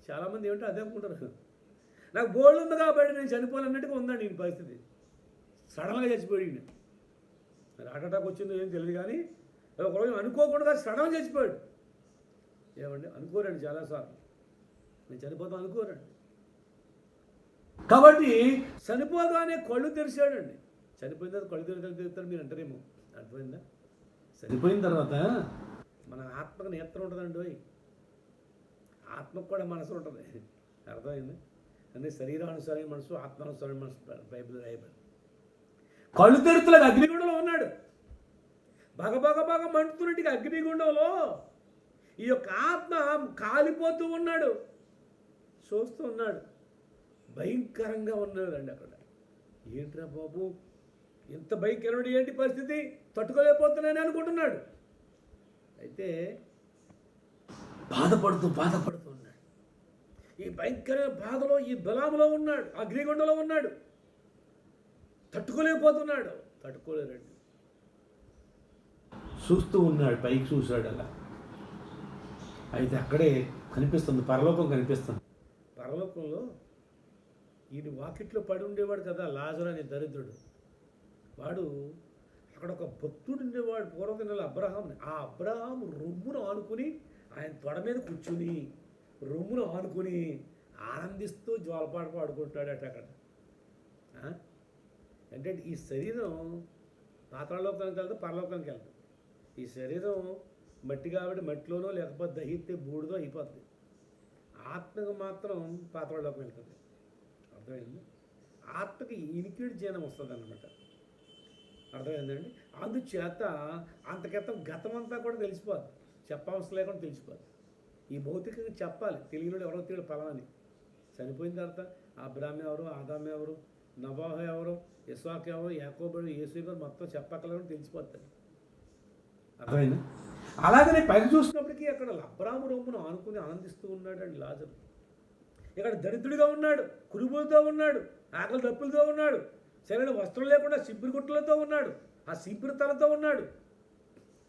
చాలామంది ఏమిటో అదే అనుకుంటారు, నాకు బోర్డు ఉంది కాబట్టి నేను చనిపోవాలన్నట్టుగా ఉందండి ఈ పరిస్థితి. సడన్గా చచ్చిపోయాడు. మరి హార్ట్ అటాక్ వచ్చిందో ఏం తెలియదు, కానీ ఒకరోజు అనుకోకుండా సడన్గా చచ్చిపోయాడు. ఏమండి, అనుకోరండి చాలాసార్లు, నేను చనిపోతాను అనుకోరండి. కాబట్టి చనిపోగానే కళ్ళు తెరిచాడండి. చనిపోయిన తర్వాత కళ్ళు తెరుతాడు మీరు అంటారేమో, అర్థమైందా? చనిపోయిన తర్వాత మన ఆత్మకు నేత్రం ఉంటుందండి, ఆత్మకు కూడా మనసు ఉంటుంది, అర్థమైంది? అంటే శరీరానుసారమైన మనసు, ఆత్మానుసారమైన మనసు బైబిల్ రాయబడి. కళ్ళు తెరుతులకు అగ్నిగుండంలో ఉన్నాడు. బాగా మండుతున్నట్టుగా అగ్నిగుండంలో ఈ యొక్క ఆత్మ కాలిపోతూ ఉన్నాడు, చూస్తూ ఉన్నాడు. భయంకరంగా ఉన్నాడండి అక్కడ. ఏంట్రా బాబు, ఎంత భయంకరమైన ఏంటి పరిస్థితి, తట్టుకోలేకపోతున్నానని అనుకుంటున్నాడు. అయితే బాధపడుతూ ఉన్నాడు. ఈ భయంకరమైన బాధలో, ఈ బలాములో ఉన్నాడు, అగ్నిగుండంలో ఉన్నాడు. తట్టుకోలేకపోతున్నాడు. తట్టుకోలేరండి. చూస్తూ ఉన్నాడు, పైకి చూశాడు అలా. అయితే అక్కడే కనిపిస్తుంది, పరలోకం కనిపిస్తుంది. పరలోకంలో ఈయన వాకిట్లో పడి ఉండేవాడు కదా, లాజరు అనే దరిద్రుడు. వాడు అక్కడ ఒక భక్తుడు ఉండేవాడు, పూర్వదినాల అబ్రహాంని. ఆ అబ్రహాం రొమ్మును ఆనుకుని, ఆయన తొడ మీద కూర్చుని రొమ్మును ఆనుకుని ఆనందిస్తూ జ్వాలపాట పాడుకుంటాడట అక్కడ. అంటే ఈ శరీరం పాతాళలోకానికి వెళ్తే పరలోకానికి వెళ్తాం. ఈ శరీరం మట్టి కాబట్టి మట్టిలోనో, లేకపోతే దహిస్తే బూడిదో అయిపోద్ది. ఆత్మకు మాత్రం పాతాళలోకం వెళ్తుంది, అర్థమైంది? ఆత్మకి ఇనికిడి జ్ఞానం వస్తుంది అన్నమాట, అర్థమైందండి? అందుచేత అంతకితం గతమంతా కూడా తెలిసిపోద్ది, చెప్పవలసిన లేకుండా తెలిసిపోద్ది. ఈ భౌతికంగా చెప్పాలి, తెలియని ఎవరో తెలియదు ఫలాని. చనిపోయిన తర్వాత అబ్రాహ్మ ఎవరు, ఆదాము ఎవరు, నబాహ ఎవరు, ఇస్సాకు ఎవరు, యాకోబు, యేసు ఎవరు మొత్తం చెప్పక్కలేకుండా తెలిసిపోతుంది, అర్థమైందా? అలాగనే పైకి చూసినప్పటికీ అక్కడ అబ్రాము రొమ్మును ఆనుకుని ఆనందిస్తూ ఉన్నాడు అండి లాజరు. ఇక్కడ దరిద్రుడిగా ఉన్నాడు, కురుబులతో ఉన్నాడు, ఆకలి దప్పులతో ఉన్నాడు, సరైన వస్త్రం లేకుండా సింపిరి గుట్టలతో ఉన్నాడు, ఆ సింపిరి తలతో ఉన్నాడు.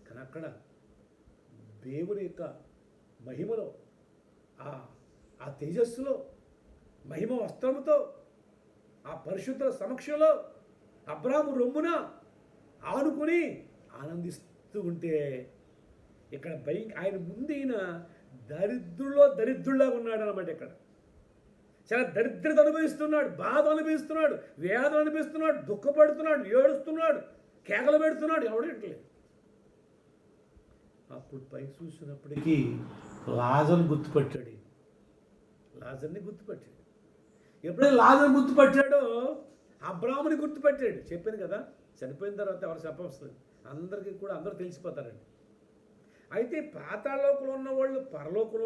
కానీ అక్కడ దేవుని యొక్క మహిమలో, ఆ తేజస్సులో, మహిమ వస్త్రముతో, ఆ పరిశుద్ధ సమక్షంలో అబ్రాము రొమ్మున ఆనుకుని ఆనందిస్తూ ఉంటే, ఇక్కడ ఆయన ముందు ఈయన దరిద్రుల్లాగా ఉన్నాడు అన్నమాట. ఇక్కడ చాలా దరిద్రత అనుభవిస్తున్నాడు, బాధ అనుభవిస్తున్నాడు, వేదన అనుభవిస్తున్నాడు, దుఃఖపడుతున్నాడు, ఏడుస్తున్నాడు, కేకలు పెడుతున్నాడు, ఎవడట్లేదు. అప్పుడు పైకి చూసినప్పటికీ లాజర్ని గుర్తుపట్టాడు. లాజర్ని గుర్తుపట్టాడు. ఎప్పుడైతే లాజర్ని గుర్తుపట్టాడో అబ్రాముని గుర్తుపట్టాడు. చెప్పాను కదా, చనిపోయిన తర్వాత ఎవరు చెప్పవస్తుంది, అందరికీ కూడా అందరూ తెలిసిపోతారండి. అయితే పాతాళలోకంలో ఉన్నవాళ్ళు పరలోకంలో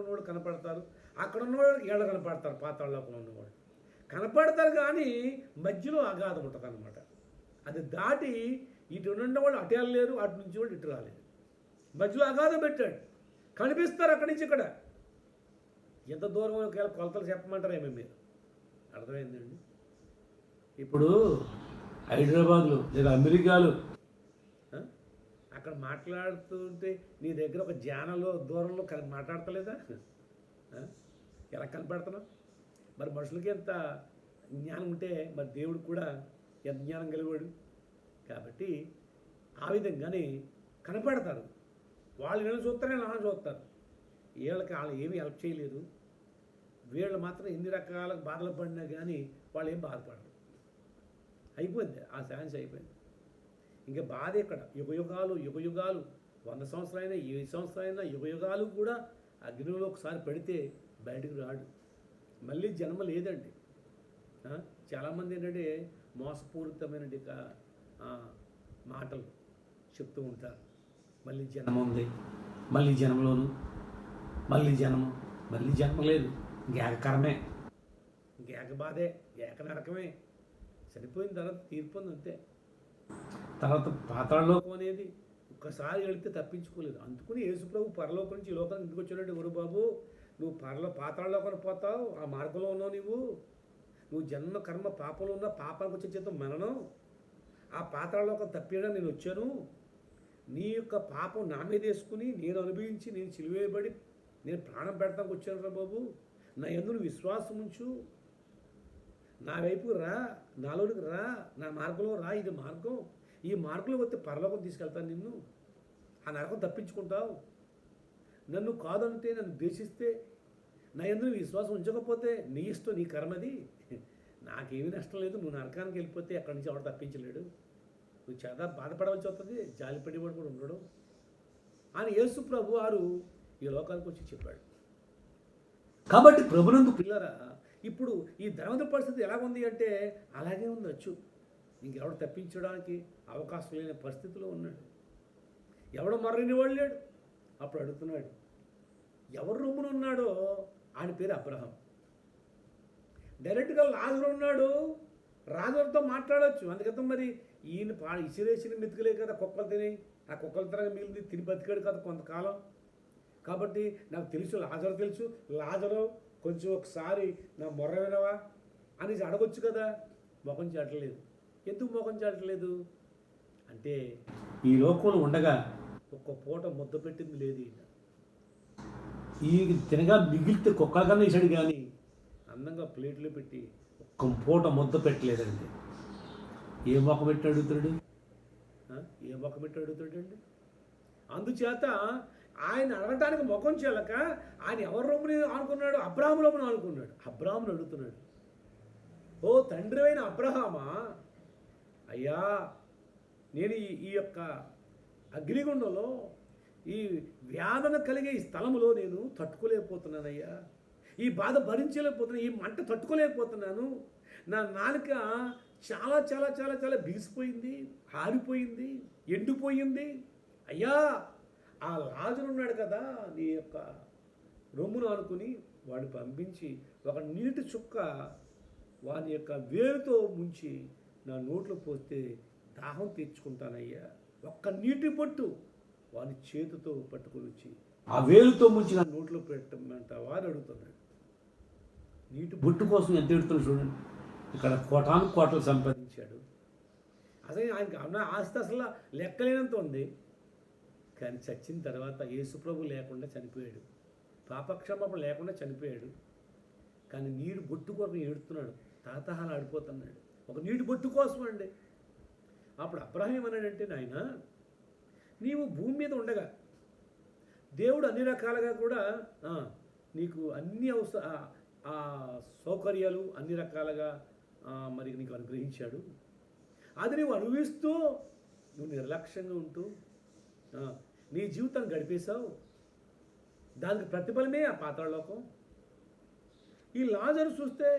ఉన్నవాళ్ళు కనపడతారు, అక్కడ ఉన్నవాళ్ళు ఏళ్ళు కనపడతారు. పాతాళలోకంలో ఉన్నవాళ్ళు కనపడతారు, కానీ మధ్యలో అగాధం ఉంటుంది అన్నమాట. అది దాటి ఇటు ఉన్నవాళ్ళు అటు వెళ్ళలేరు, అటు నుంచి వాళ్ళు ఇటు రాలేరు. మధ్యలో అగాధం పెట్టాడు, కనిపిస్తారు అక్కడి నుంచి ఇక్కడ. ఎంత దూరం ఒకవేళ కొలతలు చెప్పమంటారేమో మీరు, అర్థమైందండి? ఇప్పుడు హైదరాబాద్లో లేదా అమెరికాలో అక్కడ మాట్లాడుతుంటే నీ దగ్గర ఒక జ్ఞానంలో దూరంలో మాట్లాడతలేదా? ఎలా కనపడుతున్నావు? మరి మనుషులకి ఎంత జ్ఞానం ఉంటే మరి దేవుడు కూడా ఎంత జ్ఞానం కలిగాడు. కాబట్టి ఆ విధంగానే కనపడతారు. వాళ్ళు వీళ్ళని చూస్తారే నా చూస్తారు. వీళ్ళకి వాళ్ళు ఏమీ హెల్ప్ చేయలేదు. వీళ్ళు మాత్రం ఎన్ని రకాల బాధలు పడినా కానీ వాళ్ళు ఏం బాధపడరు. అయిపోయింది, ఆ ఛాన్స్ అయిపోయింది. ఇంకా బాధ ఇక్కడ యుగయుగాలు 100 సంవత్సరాలైనా 1000 సంవత్సరాలైనా యుగయుగాలు కూడా అగ్నిలో ఒకసారి పడితే బయటకు రాడు. మళ్ళీ జన్మ లేదండి. చాలామంది ఏంటంటే మోసపూరితమైన మాటలు చెప్తూ ఉంటారు. మళ్ళీ జన్మ ఉంది, మళ్ళీ జన్మలోను, మళ్ళీ జన్మ లేదు, ఇంకేక కర్మే, ఇంకేక బాధే, ఏక నరకమే. చనిపోయిన తర్వాత తీర్పు ఉంది అంతే. తర్వాత పాతాళలోకం అనేది ఒక్కసారి వెళితే తప్పించుకోలేదు. అందుకుని యేసుప్రభు పరలోకం నుంచి ఈ లోకానికి ఇంటికి వచ్చాడంటే, ఎవరు బాబు నువ్వు పాతాళలోకానికి పోతావు, ఆ మార్గంలో ఉన్నావు, నువ్వు జన్మ కర్మ పాపంలో ఉన్న పాపానికి వచ్చే చేత మరణం, ఆ పాతాళలోకం తప్పియడం నేను వచ్చాను, నీ యొక్క పాపం నా మీద వేసుకుని నేను అనుభవించి నేను సిలువేయబడి నేను ప్రాణం పెడతానికి వచ్చాను రా బాబు, నా యందు విశ్వాసం ఉంచు, నా వైపు రా, నాలోనికి రా, నా మార్గంలో రా, ఇది మార్గం. ఈ మార్గంలో వస్తే పరలోకం తీసుకెళ్తాను నిన్ను, ఆ నరకం తప్పించుకుంటావు. నన్ను కాదంటే, నన్ను ద్వేషిస్తే, నా యందు విశ్వాసం ఉంచకపోతే నీ ఇష్టం, నీ కర్మది. నాకేమీ నష్టం లేదు. నువ్వు నరకానికి వెళ్ళిపోతే అక్కడి నుంచి ఎవడు తప్పించలేడు. నువ్వు చాలా బాధపడవలసి వస్తుంది, జాలిపడేవాడు కూడా ఉండడు అని యేసు ప్రభు వారు ఈ లోకానికి వచ్చి చెప్పాడు. కాబట్టి ప్రభునందు పిల్లరా, ఇప్పుడు ఈ ధనవంతుడి పరిస్థితి ఎలా ఉంది అంటే అలాగే ఉండొచ్చు. ఇంకెవడు తప్పించడానికి అవకాశం లేని పరిస్థితిలో ఉన్నాడు. ఎవడు మర్రని వాడు లేడు. అప్పుడు అడుగుతున్నాడు, ఎవరు రూమున ఉన్నాడో ఆయన పేరు అబ్రహాం. డైరెక్ట్గా లాజరు ఉన్నాడు, రాజులతో మాట్లాడవచ్చు. అందుకని మరి ఈయన ఇసిరేసిన మెతుకులే కదా కుక్కలు తిని, ఆ కుక్కల తరగా మిగిలింది తిని బతికాడు కదా కొంతకాలం. కాబట్టి నాకు తెలుసు, లాజరు తెలుసు, లాజరు కొంచెం ఒకసారి నా మొర్ర వినవా అని అడగొచ్చు కదా. మొఖం చాటలేదు. ఎందుకు మొఖం చాటలేదు అంటే ఈ లోకంలో ఉండగా ఒక్క పూట ముద్ద పెట్టింది లేదు. ఈ తినగా మిగిలితే కుక్కల కన్నా వేసాడు కానీ అందంగా ప్లేట్లో పెట్టి ఒక్క పూట ముద్ద పెట్టలేదండి. ఏ మొక్క పెట్టి అడుగుతాడు? ఏ మొక్క పెట్టి అడుగుతాడండి? అందుచేత ఆయన అడగటానికి ముఖం చెల్లక ఆయన ఎవరి రొమ్ముని అనుకున్నాడు? అబ్రాహాము రొమ్మును అనుకున్నాడు. అబ్రాహామును అడుగుతున్నాడు, ఓ తండ్రి అయిన అబ్రహామా, అయ్యా నేను ఈ యొక్క అగ్నిగుండంలో ఈ వేదన కలిగే ఈ స్థలములో నేను తట్టుకోలేకపోతున్నానయ్యా. ఈ బాధ భరించలేకపోతున్నాను, ఈ మంట తట్టుకోలేకపోతున్నాను. నా నాలుక చాలా చాలా చాలా చాలా బిగిసిపోయింది, ఆరిపోయింది, ఎండిపోయింది. అయ్యా ఆ లాజరు ఉన్నాడు కదా నీ యొక్క రొమ్మును అనుకుని వాడిని పంపించి ఒక నీటి చుక్క వాని యొక్క వేలుతో ముంచి నా నోట్లో పోస్తే దాహం తీర్చుకుంటానయ్యా. ఒక్క నీటి పొట్టు వాని చేతితో పట్టుకొని వచ్చి ఆ వేలుతో ముంచి నా నోట్లో పెట్టమంటావా అని అడుగుతున్నాడు. నీటి బొట్టు కోసం ఎంత ఎడుతున్నాడు చూడండి. ఇక్కడ కోటాను కోటలు సంపాదించాడు. అసలు ఆయనకి అన్న ఆస్తి అసలు లెక్కలేనంత ఉంది. కానీ చచ్చిన తర్వాత యేసుప్రభు లేకుండా చనిపోయాడు, పాపక్షమాపణ లేకుండా చనిపోయాడు. కానీ నీరు బొట్టు కోసం ఏడుతున్నాడు, తాతహాలు ఆడిపోతున్నాడు ఒక నీటి బొట్టు కోసం అండి. అప్పుడు అబ్రహాం ఏమన్నాడంటే, నాయన నీవు భూమి మీద ఉండగా దేవుడు అన్ని రకాలుగా కూడా నీకు అన్ని సౌకర్యాలు అన్ని రకాలుగా మరి నీకు అనుగ్రహించాడు. అది నువ్వు అనుభవిస్తూ నువ్వు నిర్లక్ష్యంగా ఉంటూ నీ జీవితాన్ని గడిపేశావు. దానికి ప్రతిఫలమే ఆ పాతాళలోకం. ఈ లాజరు చూస్తే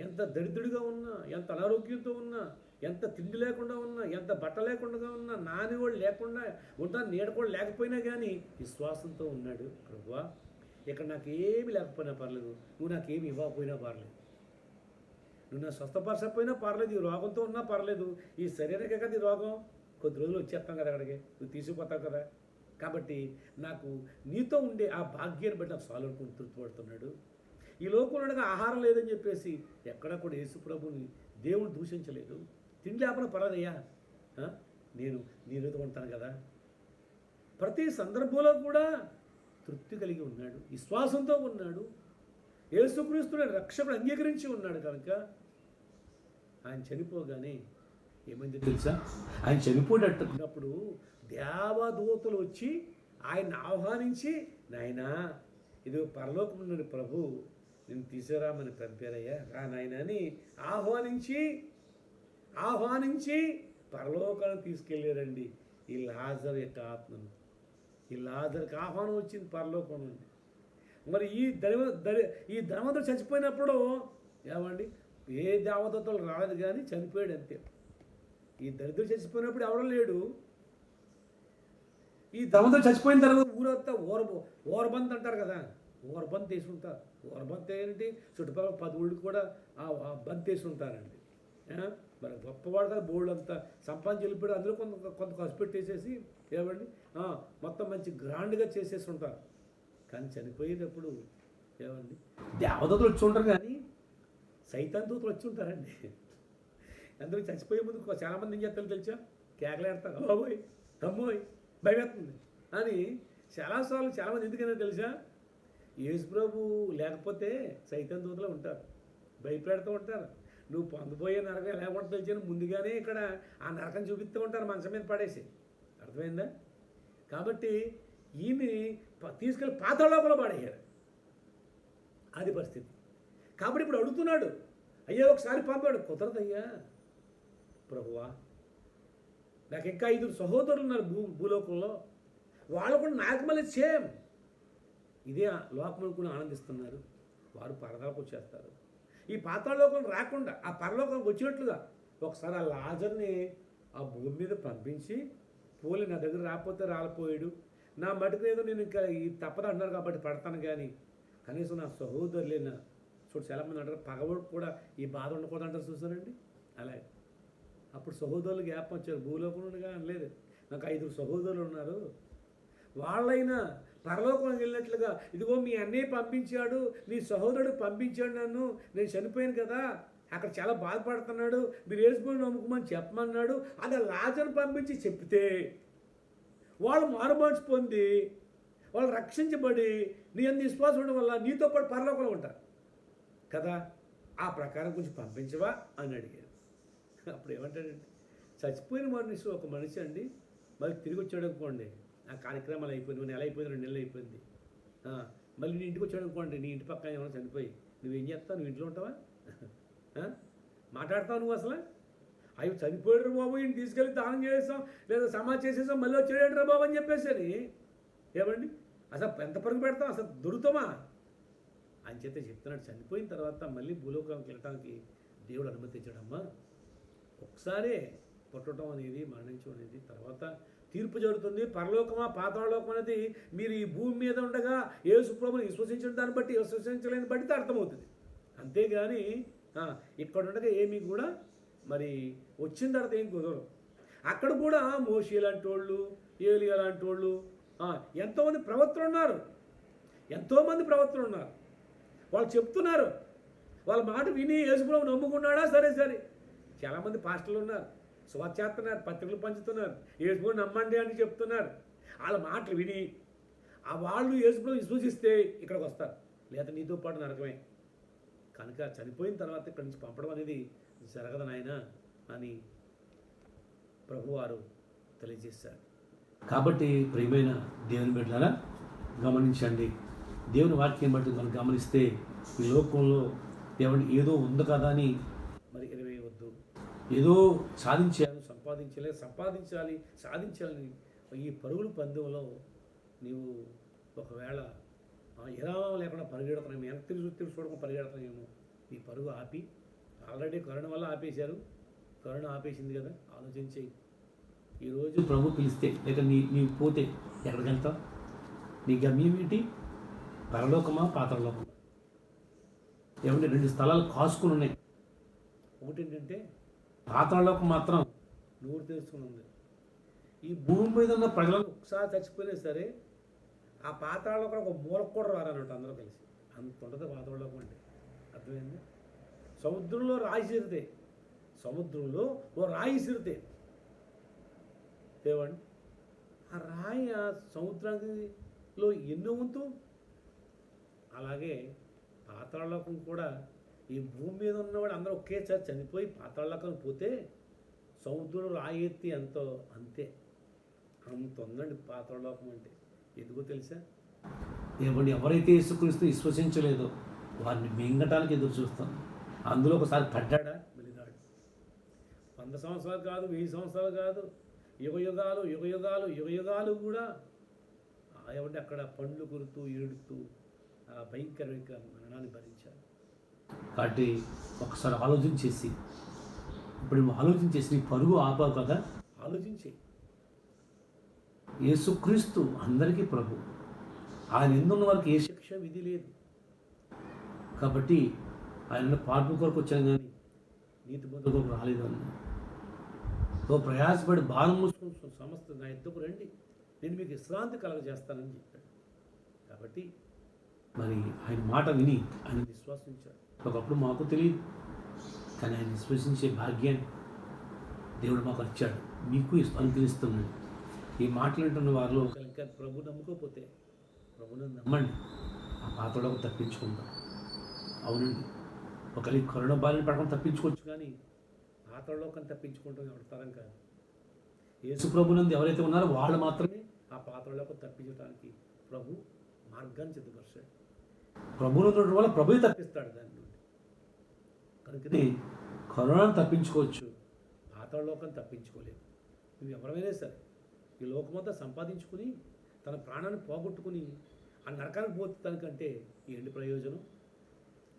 ఎంత దరిద్రుడిగా ఉన్నా, ఎంత అనారోగ్యంతో ఉన్నా, ఎంత తిండి లేకుండా ఉన్నా, ఎంత బట్ట లేకుండా ఉన్నా, నానివాడు లేకుండా ఉంటా, నీడ కూడా లేకపోయినా కానీ విశ్వాసంతో ఉన్నాడు. ప్రభువా, ఇక్కడ నాకేమి లేకపోయినా పర్లేదు, నువ్వు నాకేమి ఇవ్వకపోయినా పర్లేదు, నువ్వు నా స్వస్థపరచకపోయినా పర్లేదు, ఈ రోగంతో ఉన్నా పర్లేదు, ఈ శరీరకే కదా ఈ రోగం, కొద్ది రోజులు వచ్చేస్తాం కదా అక్కడికి, నువ్వు తీసుకుపోతావు కదా. కాబట్టి నాకు నీతో ఉండే ఆ భాగ్యాన్ని బట్టి నాకు చాలు అనుకుని తృప్తిపడుతున్నాడు. ఈ లోకంలో ఆహారం లేదని చెప్పేసి ఎక్కడా కూడా యేసు ప్రభుని దేవుడు దూషించలేదు. తిండి లేకపోయినా పర్వాలయ్యా, నేను నీరుతో ఉంటాను కదా. ప్రతి సందర్భంలో కూడా తృప్తి కలిగి ఉన్నాడు, విశ్వాసంతో ఉన్నాడు, యేసుక్రీస్తుని రక్షకుడు అంగీకరించి ఉన్నాడు. కనుక ఆయన చనిపోగానే ఏమైంది తెలుసా? ఆయన చనిపోయేటట్టున్నప్పుడు దేవదూతలు వచ్చి ఆయన ఆహ్వానించి, నాయనా ఇది పరలోకం నుండి ప్రభు నేను తీసుకురామని పంపారయ్యా, రా నాయన అని ఆహ్వానించి పరలోకాన్ని తీసుకెళ్ళారండి ఈ లాజరు యొక్క ఆత్మను. ఈ లాజర్కి ఆహ్వానం వచ్చింది పరలోకం నుండి. మరి ఈ ధనవంతుడు చచ్చిపోయినప్పుడు ఏమండి ఏ దేవదూతలు రాలేదు కానీ చనిపోయాడు అంతే. ఈ దరిద్రుడు చచ్చిపోయినప్పుడు ఎవడో లేడు. ఈ ధనవంతుడు చచ్చిపోయిన తర్వాత ఊరంతా ఓరబంత్ అంటారు కదా, ఓరబంత్ వేసి ఉంటారు. ఓరబంత్ ఏంటి, చుట్టుపక్కల 10 ఊళ్ళు కూడా ఆ బంత్ వేసి ఉంటారండి. మరి గొప్పవాడు కదా, బోర్డు అంతా సంపాదించి వెళ్ళిపోయాడు, అందులో కొంత ఖర్చు పెట్టేసేసి ఏమండి మొత్తం మంచి గ్రాండ్గా చేసేసి ఉంటారు. కానీ చనిపోయేటప్పుడు ఏమండి దేవదూతలు వచ్చి ఉంటారు కానీ సైతాన్ దూతలు వచ్చి ఉంటారండి. అందులో చచ్చిపోయే ముందు చాలామంది ఏం చేస్తారు తెలుసా, కేకలేడతారు, అమ్మోయ్ అమ్మోయ్ భయమేస్తుంది అని. చాలాసార్లు చాలామంది ఎందుకైనా తెలుసా, యేసు ప్రభు లేకపోతే సైతాన్ దూతలు ఉంటారు. భయపెడుతూ ఉంటారు. నువ్వు పొందబోయే నరకం ఎలా ఉంటుందో తెలిసిన ముందుగానే ఇక్కడ ఆ నరకం చూపిస్తూ ఉంటారు మంచం మీద పడేసి. అర్థమైందా? కాబట్టి ఈయన్ని తీసుకెళ్ళి పాతాళలోకంలో పడేయారు. అది పరిస్థితి. కాబట్టి ఇప్పుడు అడుగుతున్నాడు, అయ్యా ఒకసారి పంపాడు. కుదరదయ్యా ప్రభువా, నాకు ఇంకా 5 సహోదరులు ఉన్నారు భూలోకంలో, వాళ్ళు కూడా నాకు మళ్ళీ సేమ్ ఇదే లోకం అనుకుని ఆనందిస్తున్నారు. వారు పరలోకి వచ్చేస్తారు. ఈ పాతాళలోకం రాకుండా ఆ పరలోకానికి వచ్చినట్లుగా ఒకసారి ఆ లాజర్ని ఆ భూమి మీద పంపించి, పోలి నా దగ్గర రాకపోతే రాలిపోయాడు, నా మటుకు ఏదో నేను ఇంకా ఈ తప్పదు అంటున్నారు కాబట్టి పడతాను, కానీ కనీసం నా సహోదరులేనా చూడు. చాలామంది అంటారు పగవాడు కూడా ఈ బాధ ఉండకూడదు అంటారు, చూసారండి. అలాగే అప్పుడు సహోదరులు జ్ఞాపకం వచ్చారు. భూలోకంగా అనలేదు, నాకు 5 సహోదరులు ఉన్నారు, వాళ్ళైనా పరలోకానికి వెళ్ళినట్లుగా ఇదిగో మీ అన్నయ్య పంపించాడు, నీ సహోదరుడు పంపించాడు, నేను చనిపోయాను కదా, అక్కడ చాలా బాధపడుతున్నాడు, మీరు యేసుని నమ్ముకోమని చెప్పమన్నాడు. అది లాజరును పంపించి చెప్తే వాళ్ళు మారుమనసు పొంది వాళ్ళు రక్షించబడి నీ అందు విశ్వాసం ఉండడం వల్ల నీతో పాటు పరలోకంలో ఉంటారు కదా, ఆ ప్రకారం కొంచెం పంపించవా అని అడిగారు. అప్పుడు ఏమంటాడండి, చచ్చిపోయిన మనిషి ఒక మనిషి అండి మళ్ళీ తిరిగి వచ్చాడు అనుకోండి, ఆ కార్యక్రమాలు అయిపోయింది, నెల అయిపోయింది, 2 నెలలు అయిపోయింది, మళ్ళీ నీ ఇంటికి వచ్చాడు అనుకోండి, నీ ఇంటి పక్కన ఏమైనా చనిపోయి నువ్వేం చేస్తావు? నువ్వు ఇంట్లో ఉంటావా? మాట్లాడతావు నువ్వు అసలు? అవి చనిపోయాడు బాబు, ఈయన తీసుకెళ్ళి దానం చేసేసాం లేదా సమాధి చేసేసాం, మళ్ళీ వచ్చాడు బాబు అని చెప్పేసి ఏమండి అసలు ఎంత పరుగు పెడతాం, అసలు దొరుకుతామా అని చెప్పి చెప్తున్నాడు. చనిపోయిన తర్వాత మళ్ళీ భూలోకానికి వెళ్ళటానికి దేవుడు అనుమతించడమ్మా. ఒకసారే పుట్టడం అనేది, మరణించడం అనేది, తర్వాత తీర్పు జరుగుతుంది. పరలోకమా పాతాళలోకం అనేది మీరు ఈ భూమి మీద ఉండగా యేసు ప్రభువుని విశ్వసించిన దాన్ని బట్టి, విశ్వసించలేని బట్టి అర్థమవుతుంది. అంతేగాని ఇక్కడ ఉండగా ఏమీ కూడా మరి వచ్చిన తర్వాత ఏం కుదరదు. అక్కడ కూడా మోషే లాంటి వాళ్ళు, ఏలియా లాంటి వాళ్ళు, ఎంతోమంది ప్రవక్తలు ఉన్నారు, ఎంతోమంది ప్రవక్తలు ఉన్నారు. వాళ్ళు చెప్తున్నారు, వాళ్ళ మాట విని యేసు ప్రభువు నమ్ముకున్నాడా, సరే సరే. చాలామంది పాస్టర్లు ఉన్నారు, సువార్త చేస్తున్నారు, పత్రికలు పంచుతున్నారు, యేసు ప్రభువు నమ్మండి అని చెప్తున్నారు. వాళ్ళ మాటలు విని ఆ వాళ్ళు యేసు ప్రభువు విశ్వసిస్తే ఇక్కడికి వస్తారు, లేదా నీతో పాటు నరకమే. కనుక చనిపోయిన తర్వాత ఇక్కడి నుంచి పంపడం అనేది జరగదు నాయన అని ప్రభువారు తెలియజేశారు. కాబట్టి ప్రియమైన దేవుని బిడ్డలారా గమనించండి, దేవుని వాక్యం బట్టి మనం గమనిస్తే ఈ లోకంలో దేవుని ఏదో ఉంది కదా అని మరి ఎరవేయవద్దు. ఏదో సంపాదించాలి సాధించాలని ఈ పరుగుల పందెంలో నీవు ఒకవేళ విరామం లేకుండా పరిగెడుతున్నాము, వెనక్కి తిరిగి చూడకుండా పరిగెడుతున్నామేమో. ఈ పరుగు ఆపి, ఆల్రెడీ కరోనా వల్ల ఆపేశారు, కరోనా ఆపేసింది కదా, ఆలోచించి ఈరోజు ప్రభు పిలిస్తే లేక నీ పోతే ఎక్కడికి వెళ్తావు? నీ గమ్యం ఏంటి? పరలోకమా పాతాళలోకమా? ఏమంటే 2 స్థలాలు కాసుకుని ఉన్నాయి. ఒకటి ఏంటంటే పాతాళలోకం మాత్రం నూరు తెలుసుకుని ఉంది. ఈ భూమి మీద ఉన్న ప్రజలను ఒకసారి చచ్చిపోయినా సరే ఆ పాతాళలోకం ఒక మూలకు కూడా రారన్నట్టు అందరూ కలిసి, అంత ఉంటుంది పాతాళలోకం అంటే. అర్థమైంది? సముద్రంలో రాయి సిరితే, సముద్రంలో ఓ రాయి సిరితే ఏమండి, ఆ రాయి ఆ సముద్రంలో ఎన్నో వంతు. అలాగే పాతాళలోకం కూడా ఈ భూమి మీద ఉన్నవాడు అందరూ ఒకేసారి చనిపోయి పాతాళలోకం పోతే సముద్రంలో రాయి ఎత్తి అంతే అంత ఉందండి పాతాళలోకం అంటే. ఎందుకో తెలుసా? ఏమండి, ఎవరైతే యేసుక్రీస్తు విశ్వసించలేదో వారిని మింగటానికి ఎదురు చూస్తాం. అందులో ఒకసారి పడ్డాడా వెలిగాడు. 100 సంవత్సరాలు కాదు, 1000 సంవత్సరాలు కాదు, యుగయుగాలు కూడా ఏమంటే అక్కడ పండ్లు కురుతూ ఏడుతూ ఆ భయంకరమైన మరణాన్ని భరించారు. కాబట్టి ఒకసారి ఆలోచించేసి, ఇప్పుడు నువ్వు ఆలోచించేసి నీ పరుగు ఆపావు కదా, ఆలోచించే. యేసుక్రీస్తు అందరికీ ప్రభు, ఆయన ఎందున్న వారికి ఏ శిక్ష విధి లేదు. కాబట్టి ఆయన పార్పు కొరకు వచ్చాను కానీ నీతి బతుకు రాలేదు అన్న. ఓ ప్రయాసపడి భారం మూసుకుని సమస్త నా ఎద్దుకు రండి, నేను మీకు విశ్రాంతి కలగజేస్తానని చెప్పాడు. కాబట్టి మరి ఆయన మాట విని ఆయన విశ్వసించాడు. ఒకప్పుడు మాకు తెలియదు, కానీ ఆయన విశ్వసించే భాగ్యాన్ని దేవుడు మాకు వచ్చాడు, మీకు అనుగ్రహిస్తున్నాడు. ఈ మాటలు వింటున్న వారిలో ఇంకా ప్రభు నమ్ముకోకపోతే ప్రభుని నమ్మండి, ఆ పాతలోకి తప్పించుకుందాం. అవునండి, ఒకరి కరుణ బారిన పడకుండా తప్పించుకోవచ్చు, కానీ పాతాళలోకం తప్పించుకుంటాం ఎవరి తరం కాదు. యేసు ప్రభునందు ఎవరైతే ఉన్నారో వాళ్ళు మాత్రమే ఆ పాతాళలోకం తప్పించడానికి ప్రభు మార్గాన్ని సిద్ధపరిచాడు. ప్రభువులో ఉండడం వల్ల ప్రభువే తప్పిస్తాడు దాని నుండి. కనుకనే కరుణను తప్పించుకోవచ్చు, పాతాళలోకం తప్పించుకోలేము. నువ్వు ఎవరైనా సరే ఈ లోకమంతా సంపాదించుకుని తన ప్రాణాన్ని పోగొట్టుకుని ఆ నరకానికి పోతానికంటే ఏంటి ప్రయోజనం?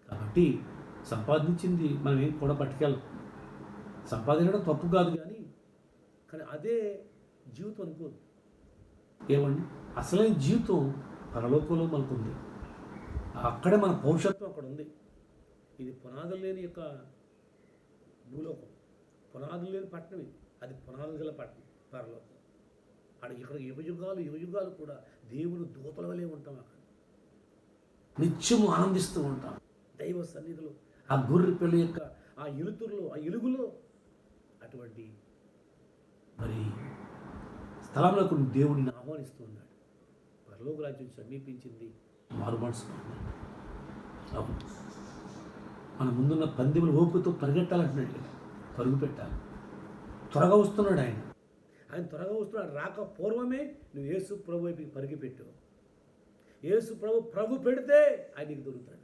కాబట్టి సంపాదించింది మనం ఏం కూడా పట్టుకెళ్ళం. సంపాదించడం తప్పు కాదు, కానీ అదే జీవితం అనుకోదు. ఏమండి, అసలైన జీవితం పరలోకంలో మనకు ఉంది. అక్కడే మన పౌరుషత్వం అక్కడ ఉంది. ఇది పునాదులు లేని యొక్క భూలోకం, పునాదులు లేని పట్టణం. ఇది అది పునాదులు గల పట్టణం పరలోకం. ఇక్కడ యుగయుగాలు కూడా దేవుని దూతల వలె ఉంటాం. అక్కడ నిత్యము ఆనందిస్తూ ఉంటాం దైవ సన్నిధిలో, ఆ గొర్రె పిల్ల యొక్క ఆ ఎలుతురులో, ఆ ఎలుగులో. అటువంటి మరి స్థలంలో దేవుడిని ఆహ్వానిస్తూ ఉన్నాడు. పరలోక రాజ్యం సమీపించింది, మారు మనసు. అవును, మన ముందున్న పందెములు ఓపుతో పరిగెట్టాలంటున్నాడు కదా, పరుగు పెట్టాలి. త్వరగా వస్తున్నాడు ఆయన త్వరగా వస్తున్నాడు. రాక పూర్వమే నువ్వు యేసు ప్రభు వైపుకి పరిగిపెట్టు. యేసు ప్రభు పెడితే ఆయనకి దొరుకుతాడు.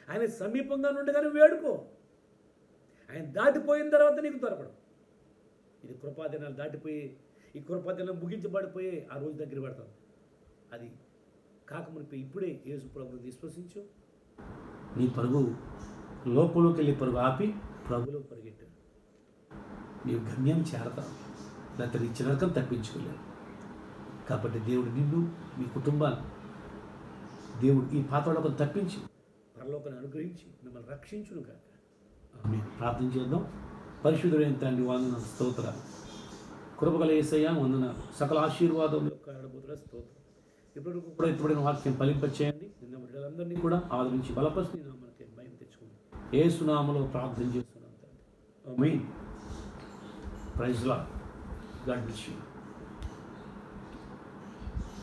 ఆయన సమీపంగా నుండిగా నువ్వు వేడుకో. ఆయన దాటిపోయిన తర్వాత నీకు దొరకడం. ఇది కృపాదినాలు దాటిపోయి, ఈ కృపాదినాలు ముగించబడిపోయి ఆ రోజు దగ్గర పడతాం. అది కాకమునిపై ఇప్పుడే యేసు ప్రభువుని విశ్వసించు. నీ పరుగు లోపంలోకి వెళ్ళి పరుగు ఆపి ప్రభులో పరిగెట్టు. నీవు గమ్యం చేరతావు, లేకపోతే నీ చిరకం తప్పించుకోలేవు. కాబట్టి దేవుడు నిన్ను, మీ కుటుంబాన్ని, దేవుడు ఈ పాతాళలోకం తప్పించి పరలోకాన్ని అనుగ్రహించి మిమ్మల్ని రక్షించును కాక. మేము ప్రార్థన చేద్దాం. పరిశుద్ధుడైన తండ్రి, వందనాలు, స్తోత్రాలు. కృపగల యేసయ్య వందనాలు. సకల ఆశీర్వాదములు కారణభూతుల స్తోత్రం. ఇప్పటివరకు కూడా ఇప్పుడైన వాక్యం ఫలింపచేయండి. నిన్న బిడ్డలందరినీ కూడా ఆదరించి బలపరిచి నీ నామానికి భయం తెచ్చుకోండి. యేసు నామములో ప్రార్థన చేస్తున్నాం తండ్రి. Amen. Praise Lord. God bless you.